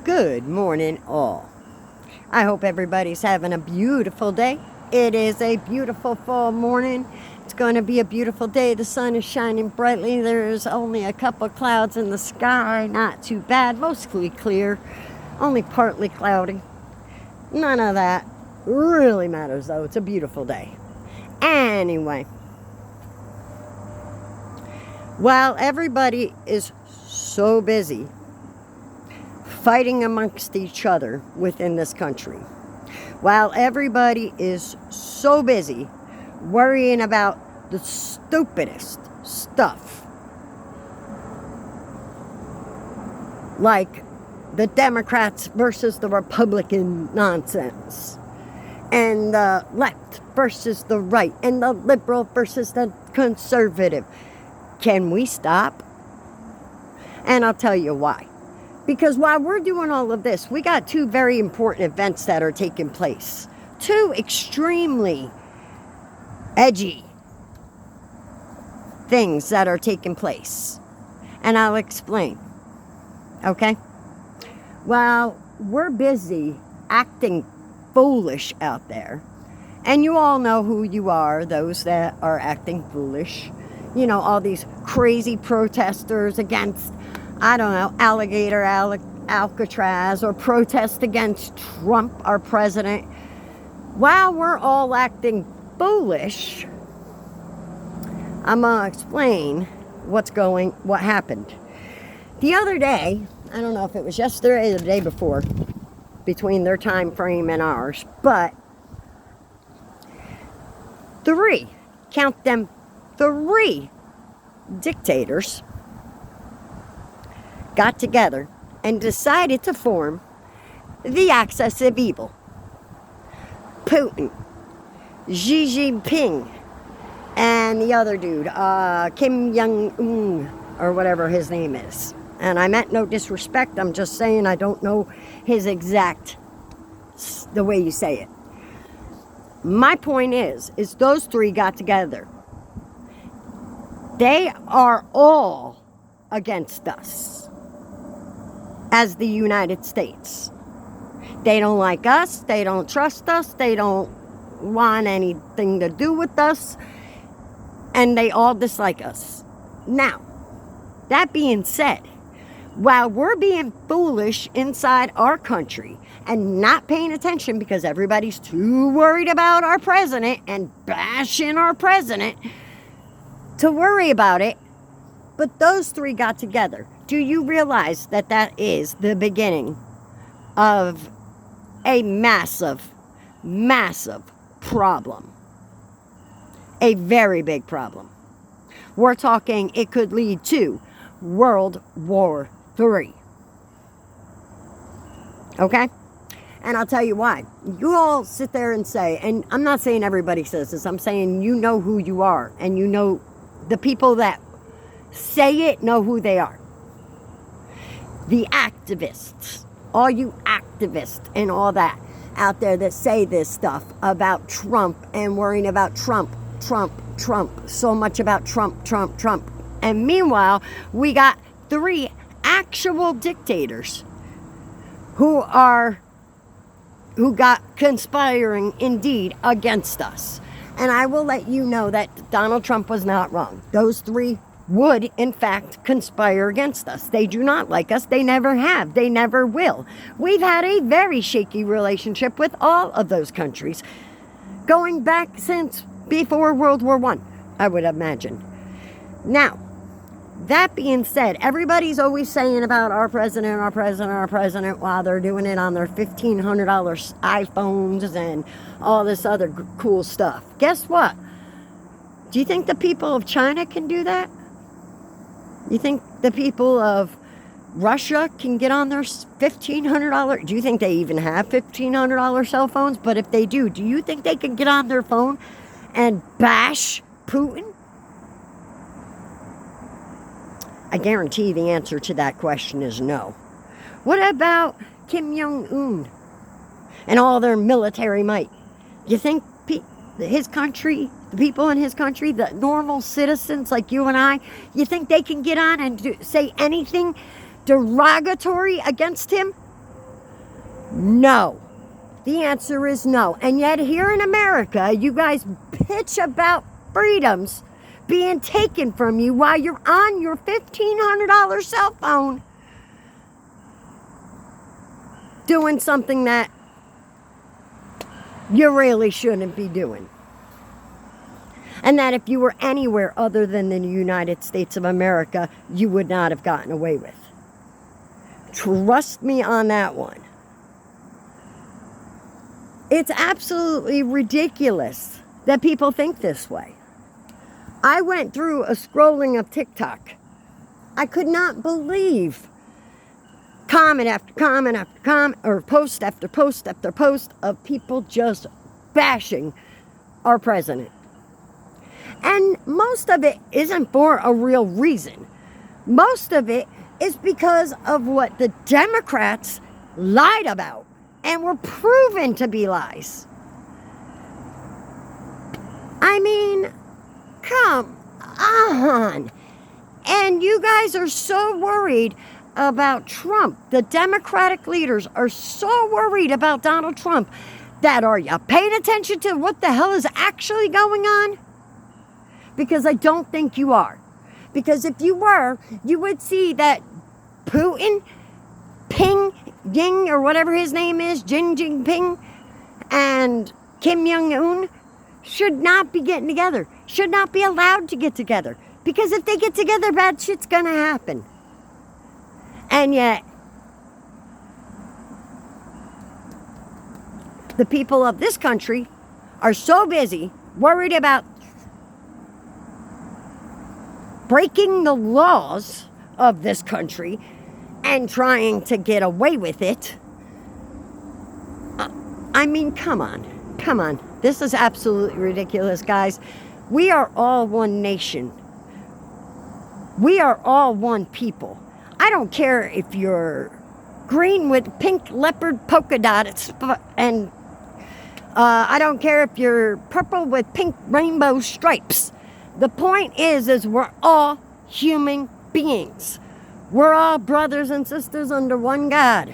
Good morning, all. I hope everybody's having a beautiful day. It is a beautiful fall morning. It's going to be a beautiful day. The sun is shining brightly. There's only a couple clouds in the sky. Not too bad. Mostly clear. Only partly cloudy. None of that really matters, though. It's a beautiful day. Anyway, while everybody is so busy fighting amongst each other within this country, while everybody is so busy worrying about the stupidest stuff, like the Democrats versus the Republican nonsense, and the left versus the right, and the liberal versus the conservative, can we stop? And I'll tell you why. Because while we're doing all of this, we got two very important events that are taking place. Two extremely edgy things that are taking place. And I'll explain. Okay? While we're busy acting foolish out there, and you all know who you are, those that are acting foolish. You know, all these crazy protesters against, I don't know, Alcatraz, or protest against Trump, our president. While we're all acting foolish, I'm going to explain what happened. The other day, I don't know if it was yesterday or the day before, between their time frame and ours, but count them, three dictators got together and decided to form the axis of evil. Putin, Xi Jinping, and the other dude, Kim Jong-un, or whatever his name is. And I meant no disrespect, I'm just saying I don't know his exact, the way you say it. My point is those three got together. They are all against us as the United States. They don't like us. They don't trust us. They don't want anything to do with us. And they all dislike us. Now, that being said, while we're being foolish inside our country and not paying attention because everybody's too worried about our president and bashing our president to worry about it, but those three got together. Do you realize that that is the beginning of a massive, massive problem? A very big problem. We're talking it could lead to World War III. Okay? And I'll tell you why. You all sit there and say, and I'm not saying everybody says this, I'm saying you know who you are, and you know the people that say it know who they are. The activists, all you activists and all that out there that say this stuff about Trump and worrying about Trump, so much about Trump. And meanwhile, we got three actual dictators who got conspiring indeed against us. And I will let you know that Donald Trump was not wrong. Those three would, in fact, conspire against us. They do not like us. They never have. They never will. We've had a very shaky relationship with all of those countries, going back since before World War I would imagine. Now, that being said, everybody's always saying about our president, while they're doing it on their $1,500 iPhones and all this other cool stuff. Guess what? Do you think the people of China can do that? You think the people of Russia can get on their $1,500? Do you think they even have $1,500 cell phones? But if they do you think they can get on their phone and bash Putin? I guarantee the answer to that question is no. What about Kim Jong-un and all their military might? You think his country, the people in his country, the normal citizens like you and I, you think they can get on and say anything derogatory against him? No. The answer is no. And yet here in America, you guys bitch about freedoms being taken from you while you're on your $1,500 cell phone doing something that you really shouldn't be doing. And that if you were anywhere other than the United States of America, you would not have gotten away with. Trust me on that one. It's absolutely ridiculous that people think this way. I went through a scrolling of TikTok. I could not believe comment after comment after comment, or post after post after post of people just bashing our president. And most of it isn't for a real reason. Most of it is because of what the Democrats lied about and were proven to be lies. I mean, come on. And you guys are so worried about Trump. The Democratic leaders are so worried about Donald Trump that are you paying attention to what the hell is actually going on? Because I don't think you are. Because if you were, you would see that Putin, Ping Ying, or whatever his name is, Jin Jinping, and Kim Jong-un should not be getting together. Should not be allowed to get together. Because if they get together, bad shit's gonna happen. And yet, the people of this country are so busy, worried about breaking the laws of this country and trying to get away with it. I mean, come on. Come on. This is absolutely ridiculous, guys. We are all one nation. We are all one people. I don't care if you're green with pink leopard polka dots, and I don't care if you're purple with pink rainbow stripes. The point is we're all human beings. We're all brothers and sisters under one God.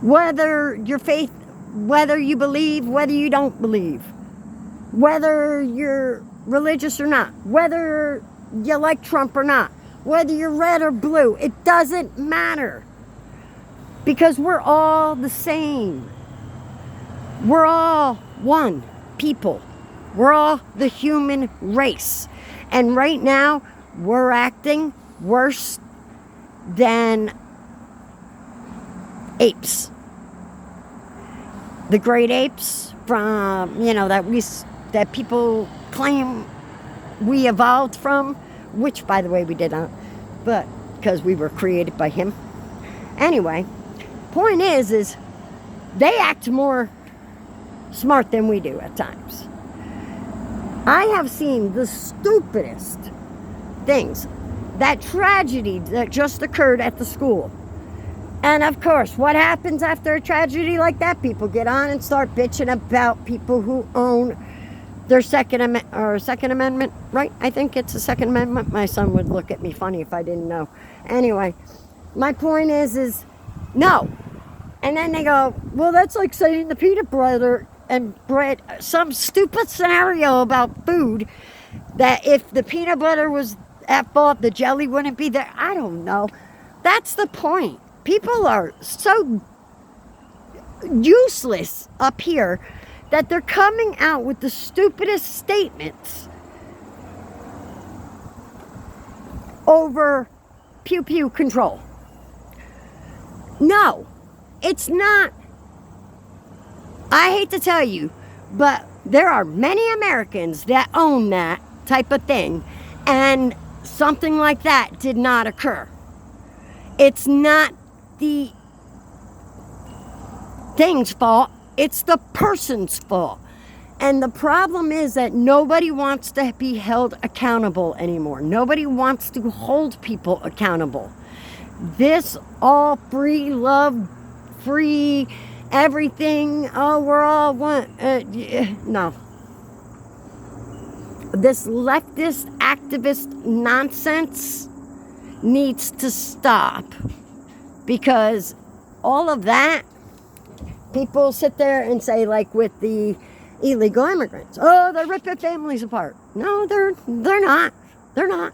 Whether your faith, whether you believe, whether you don't believe, whether you're religious or not, whether you like Trump or not, whether you're red or blue, it doesn't matter. Because we're all the same. We're all one people. We're all the human race. And right now, we're acting worse than apes. The great apes from, that people claim we evolved from, which, by the way, we did not, but because we were created by him. Anyway, point is they act more smart than we do at times. I have seen the stupidest things. That tragedy that just occurred at the school. And of course, what happens after a tragedy like that? People get on and start bitching about people who own their Second Amendment, right? I think it's the Second Amendment. My son would look at me funny if I didn't know. Anyway, my point is no. And then they go, well, that's like saying the peanut butter and bread, some stupid scenario about food, that if the peanut butter was at fault, the jelly wouldn't be there. I don't know. That's the point. People are so useless up here that they're coming out with the stupidest statements over pew pew control. No, it's not. I hate to tell you, but there are many Americans that own that type of thing, and something like that did not occur. It's not the thing's fault, it's the person's fault. And the problem is that nobody wants to be held accountable anymore. Nobody wants to hold people accountable. This all free love, free everything, oh, we're all one. No. This leftist activist nonsense needs to stop, because all of that, people sit there and say, like with the illegal immigrants, oh, they're ripping families apart. No, they're not. They're not.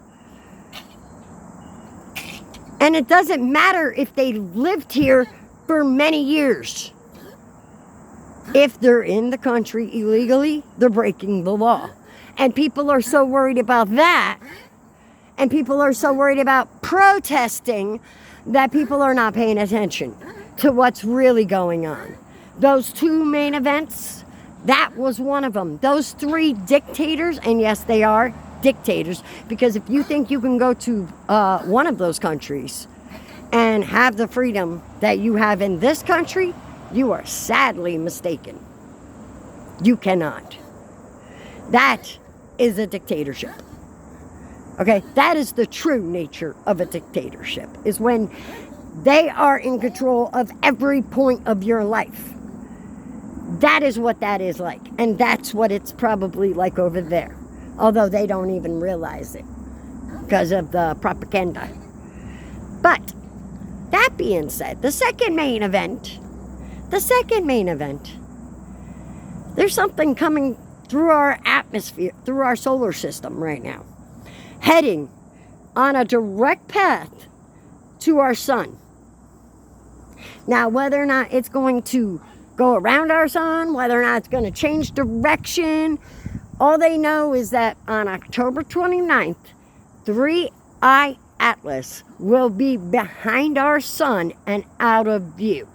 And it doesn't matter if they lived here for many years. If they're in the country illegally, they're breaking the law. And people are so worried about that, and people are so worried about protesting, that people are not paying attention to what's really going on. Those two main events, that was one of them. Those three dictators, and yes, they are dictators, because if you think you can go to one of those countries and have the freedom that you have in this country, you are sadly mistaken. You cannot. That is a dictatorship. Okay, that is the true nature of a dictatorship, is when they are in control of every point of your life. That is what that is like, and that's what it's probably like over there, although they don't even realize it because of the propaganda. But that being said, the second main event, there's something coming through our atmosphere, through our solar system right now, heading on a direct path to our sun. Now, whether or not it's going to go around our sun, whether or not it's going to change direction, all they know is that on October 29th, 3I Atlas will be behind our sun and out of view.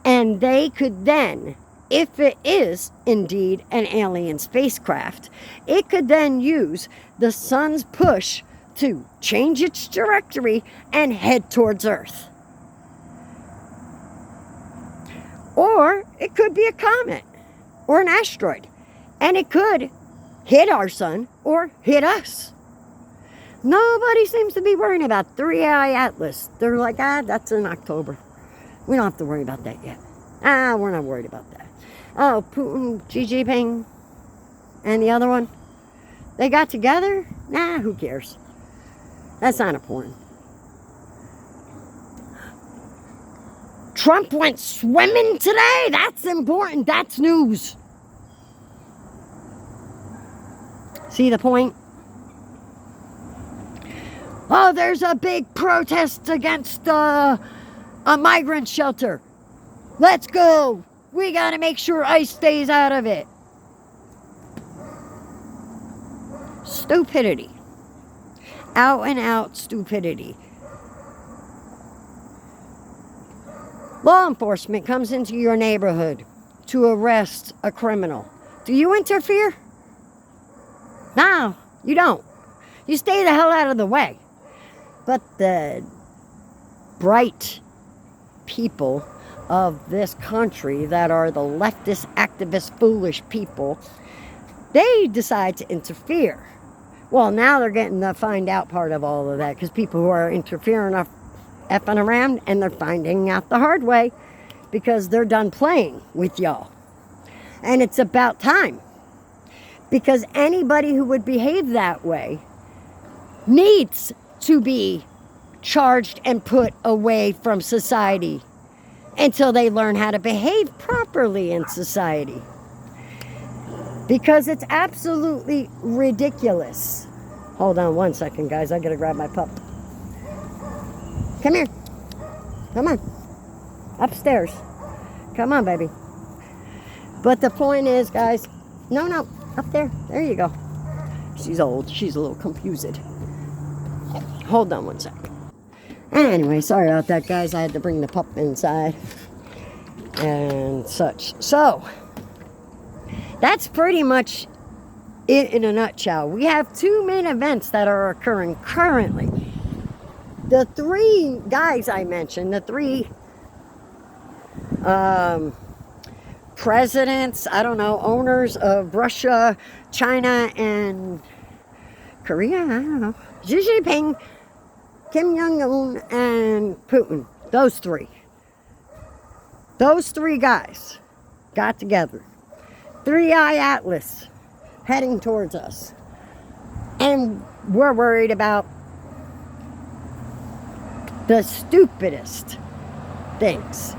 And they could then, if it is indeed an alien spacecraft, it could then use the sun's push to change its trajectory and head towards Earth. Or it could be a comet or an asteroid, and it could hit our sun or hit us. Nobody seems to be worrying about 3I Atlas. They're like, that's in October. We don't have to worry about that yet. We're not worried about that. Oh, Putin, Xi Jinping, and the other one, they got together? Who cares? That's not important. Trump went swimming today. That's important. That's news. See the point? Oh, there's a big protest against a migrant shelter. Let's go. We got to make sure ICE stays out of it. Stupidity. Out and out stupidity. Law enforcement comes into your neighborhood to arrest a criminal. Do you interfere? No, you don't. You stay the hell out of the way. But the bright people of this country that are the leftist, activist, foolish people, they decide to interfere. Well, now they're getting the find out part of all of that, because people who are interfering are effing around, and they're finding out the hard way because they're done playing with y'all. And it's about time, because anybody who would behave that way needs to be charged and put away from society until they learn how to behave properly in society. Because it's absolutely ridiculous. Hold on one second, guys. I gotta grab my pup. Come here. Come on. Upstairs. Come on, baby. But the point is, guys, no, up there. There you go. She's old. She's a little confused. Hold on one second. Anyway, sorry about that, guys. I had to bring the pup inside and such. So, that's pretty much it in a nutshell. We have two main events that are occurring currently. The three guys I mentioned, the three presidents, owners of Russia, China, and Korea, I don't know. Xi Jinping, Kim Jong-un, and Putin. Those three. Those three guys got together. 3I Atlas heading towards us. And we're worried about the stupidest things.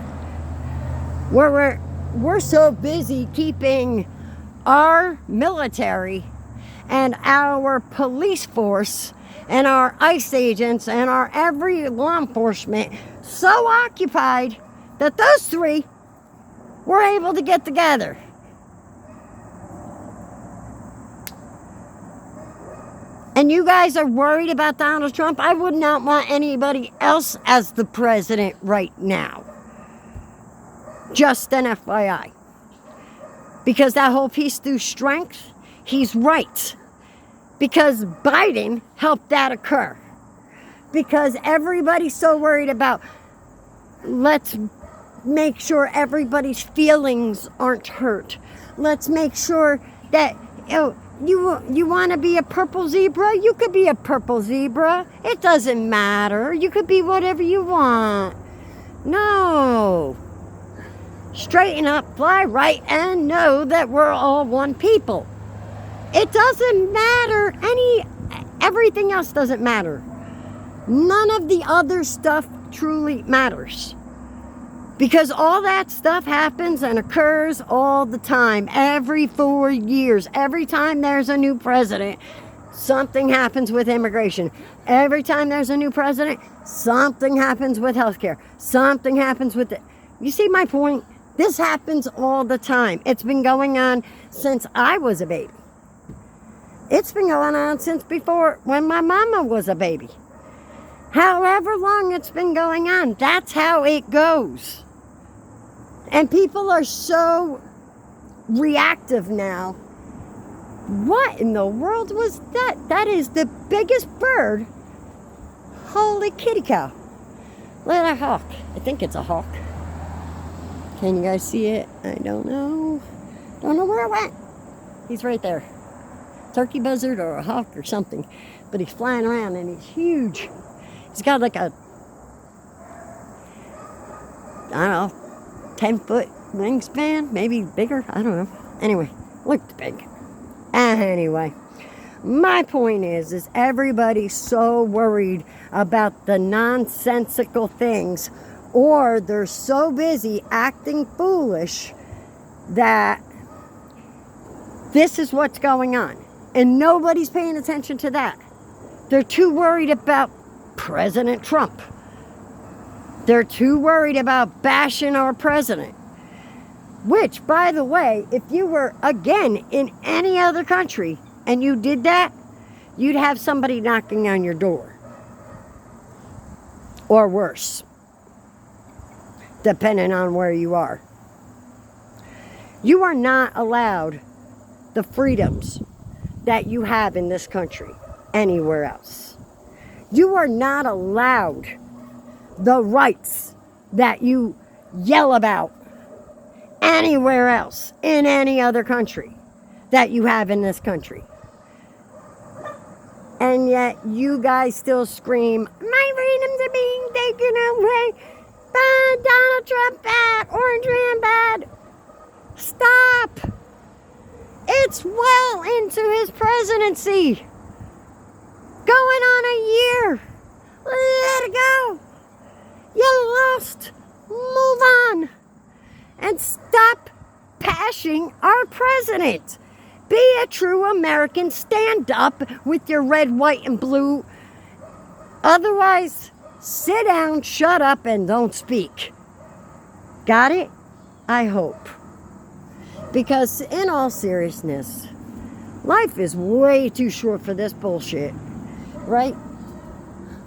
We're so busy keeping our military and our police force and our ICE agents and our every law enforcement so occupied that those three were able to get together. And you guys are worried about Donald Trump? I would not want anybody else as the president right now. Just an FYI. Because that whole peace through strength, he's right. Because Biden helped that occur. Because everybody's so worried about, let's make sure everybody's feelings aren't hurt. Let's make sure that you want to be a purple zebra? You could be a purple zebra. It doesn't matter. You could be whatever you want. No. Straighten up, fly right, and know that we're all one people. It doesn't matter. Everything else doesn't matter. None of the other stuff truly matters. Because all that stuff happens and occurs all the time, every 4 years. Every time there's a new president, something happens with immigration. Every time there's a new president, something happens with healthcare. Something happens with it. You see my point? This happens all the time. It's been going on since I was a baby. It's been going on since before when my mama was a baby. However long it's been going on, that's how it goes. And people are so reactive now. What in the world was that? That is the biggest bird. Holy kitty cow. Look at that hawk. I think it's a hawk. Can you guys see it? I don't know. Don't know where it went. He's right there. Turkey buzzard or a hawk or something. But he's flying around and he's huge. He's got like a, I don't know, 10-foot wingspan, maybe bigger, I don't know. Anyway, looked big. Anyway, my point is everybody's so worried about the nonsensical things, or they're so busy acting foolish that this is what's going on. And nobody's paying attention to that. They're too worried about President Trump. They're too worried about bashing our president. Which, by the way, if you were, again, in any other country and you did that, you'd have somebody knocking on your door. Or worse. Depending on where you are. You are not allowed the freedoms that you have in this country anywhere else. You are not allowed the rights that you yell about anywhere else in any other country that you have in this country. And yet you guys still scream, my freedoms are being taken away. Bad, Donald Trump bad, Orange Man bad. Stop. It's well into his presidency. Going on a year. Let it go. You lost. Move on. And stop bashing our president. Be a true American. Stand up with your red, white, and blue. Otherwise, sit down, shut up, and don't speak. Got it? I hope. Because in all seriousness, life is way too short for this bullshit. Right?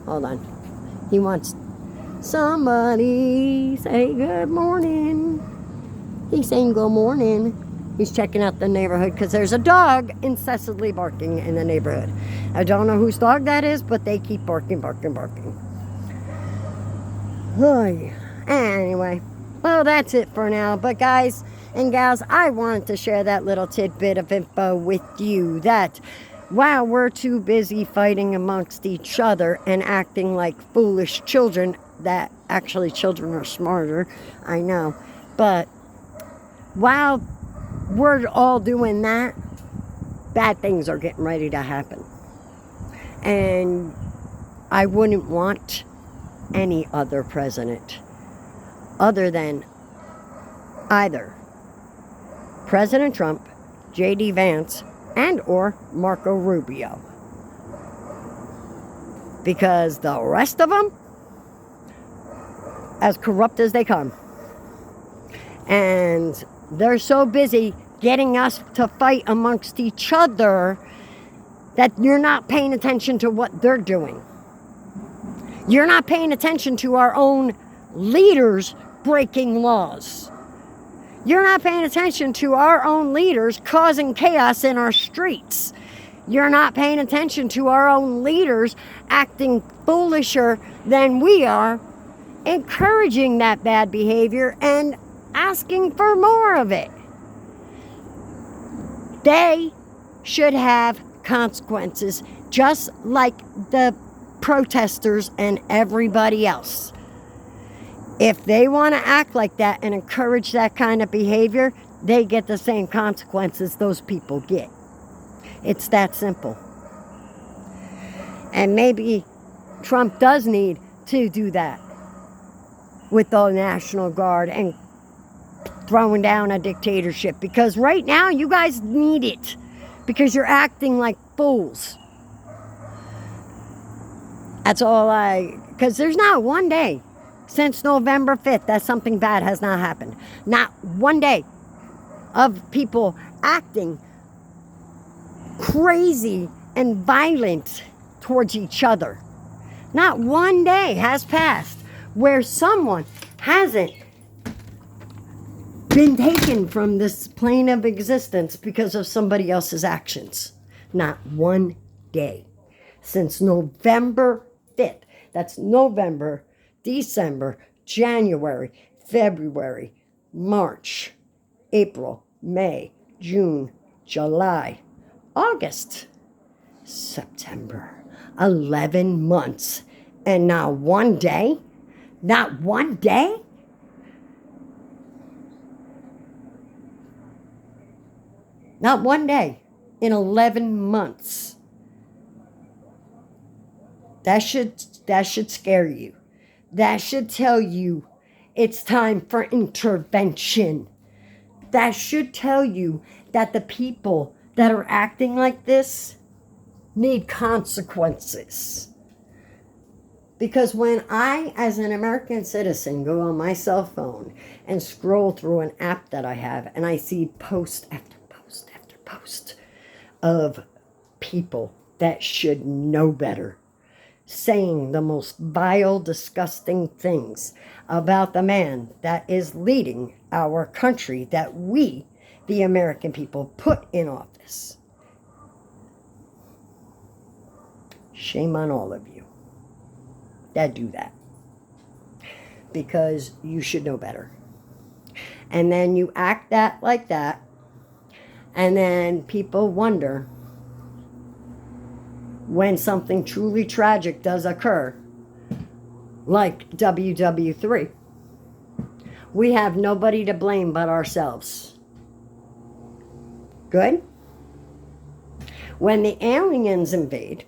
Hold on. He wants somebody say good morning. He's saying good morning. He's checking out the neighborhood because there's a dog incessantly barking in the neighborhood. I don't know whose dog that is, but they keep barking. Anyway, well, that's it for now. But guys and gals, I wanted to share that little tidbit of info with you that while we're too busy fighting amongst each other and acting like foolish children, that actually children are smarter, I know, but while we're all doing that, bad things are getting ready to happen. And I wouldn't want any other president other than either President Trump, J.D. Vance, and or Marco Rubio. Because the rest of them, as corrupt as they come. And they're so busy getting us to fight amongst each other that you're not paying attention to what they're doing. You're not paying attention to our own leaders breaking laws. You're not paying attention to our own leaders causing chaos in our streets. You're not paying attention to our own leaders acting foolisher than we are, encouraging that bad behavior and asking for more of it. They should have consequences just like the protesters and everybody else. If they want to act like that and encourage that kind of behavior, they get the same consequences those people get. It's that simple. And maybe Trump does need to do that with the National Guard and throwing down a dictatorship, because right now you guys need it because you're acting like fools. That's all because there's not one day since November 5th that something bad has not happened. Not one day of people acting crazy and violent towards each other. Not one day has passed where someone hasn't been taken from this plane of existence because of somebody else's actions. Not one day. Since November 5th. That's November, December, January, February, March, April, May, June, July, August, September. 11 months. And not one day? Not one day? Not one day in 11 months. That should scare you. That should tell you it's time for intervention. That should tell you that the people that are acting like this need consequences. Because when I, as an American citizen, go on my cell phone and scroll through an app that I have, and I see post after post after post of people that should know better, saying the most vile, disgusting things about the man that is leading our country that we, the American people, put in office. Shame on all of you that do that. Because you should know better. And then you act like that, and then people wonder when something truly tragic does occur, like WW3. We have nobody to blame but ourselves. Good? When the aliens invade,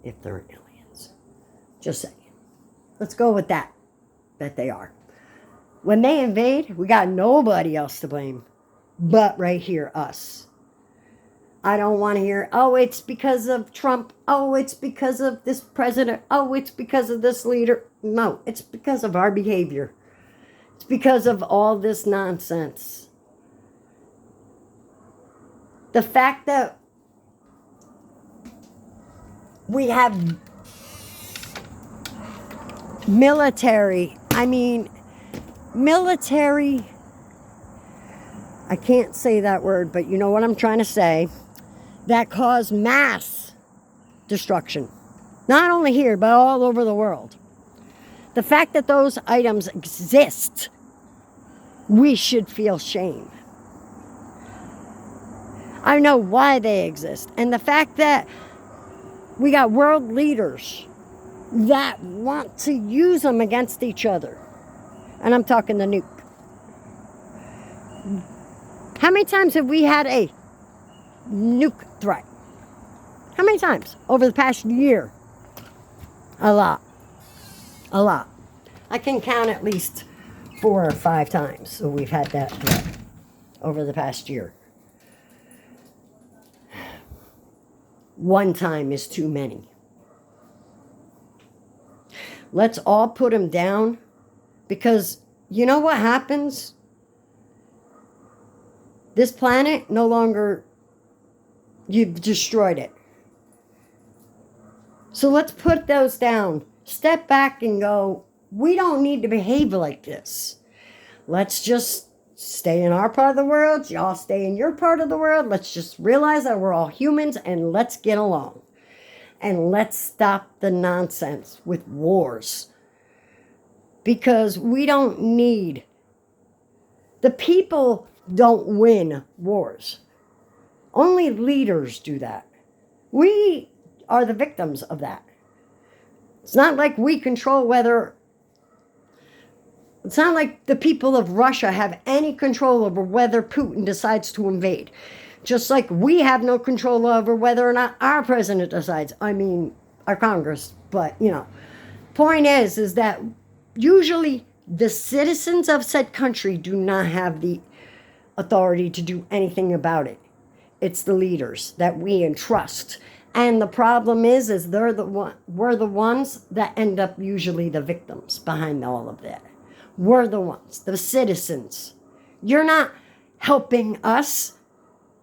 if they're aliens, just saying, let's go with that they are. When they invade, we got nobody else to blame but right here, us. I don't want to hear, oh, it's because of Trump. Oh, it's because of this president. Oh, it's because of this leader. No, it's because of our behavior. It's because of all this nonsense. The fact that we have military, I can't say that word, but you know what I'm trying to say, that cause mass destruction. Not only here, but all over the world. The fact that those items exist, we should feel shame. I know why they exist. And the fact that we got world leaders that want to use them against each other. And I'm talking the nuke. How many times have we had a nuke threat? How many times over the past year? A lot. A lot. I can count at least 4 or 5 times. So we've had that threat over the past year. One time is too many. Let's all put them down, because you know what happens? This planet no longer, you've destroyed it. So let's put those down. Step back and go, we don't need to behave like this. Let's just stay in our part of the world. Y'all stay in your part of the world. Let's just realize that we're all humans and let's get along. And let's stop the nonsense with wars. Because we don't need, the people don't win wars. Only leaders do that. We are the victims of that. It's not like we control whether, it's not like the people of Russia have any control over whether Putin decides to invade. Just like we have no control over whether or not our president decides. I mean, our Congress. But, you know, point is that usually the citizens of said country do not have the authority to do anything about it. It's the leaders that we entrust. And the problem is we're the ones that end up usually the victims behind all of that. We're the ones, the citizens. You're not helping us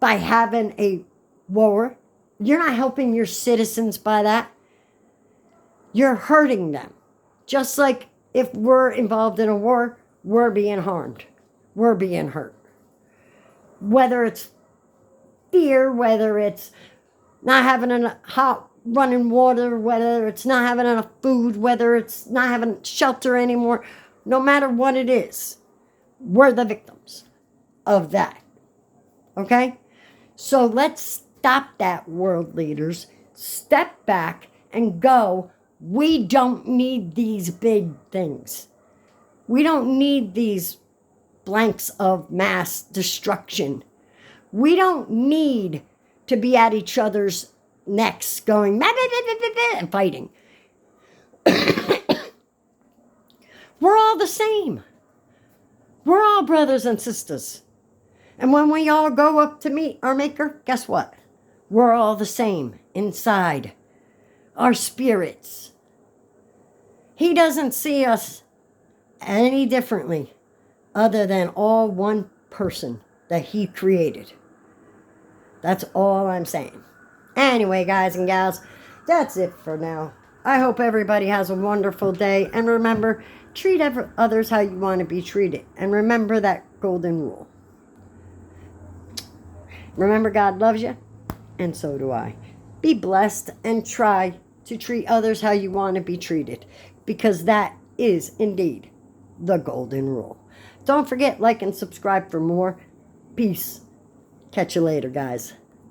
by having a war. You're not helping your citizens by that. You're hurting them. Just like if we're involved in a war, we're being harmed. We're being hurt. Whether it's fear, whether it's not having enough hot running water, whether it's not having enough food, whether it's not having shelter anymore, no matter what it is, we're the victims of that. Okay? So let's stop that, world leaders. Step back and go, we don't need these big things. We don't need these blanks of mass destruction. We don't need to be at each other's necks going and fighting. We're all the same. We're all brothers and sisters. And when we all go up to meet our Maker, guess what? We're all the same inside. Our spirits. He doesn't see us any differently other than all one person that he created. That's all I'm saying. Anyway, guys and gals, that's it for now. I hope everybody has a wonderful day. And remember, treat others how you want to be treated. And remember that golden rule. Remember, God loves you, and so do I. Be blessed and try to treat others how you want to be treated, because that is indeed the golden rule. Don't forget, like and subscribe for more. Peace. Catch you later, guys.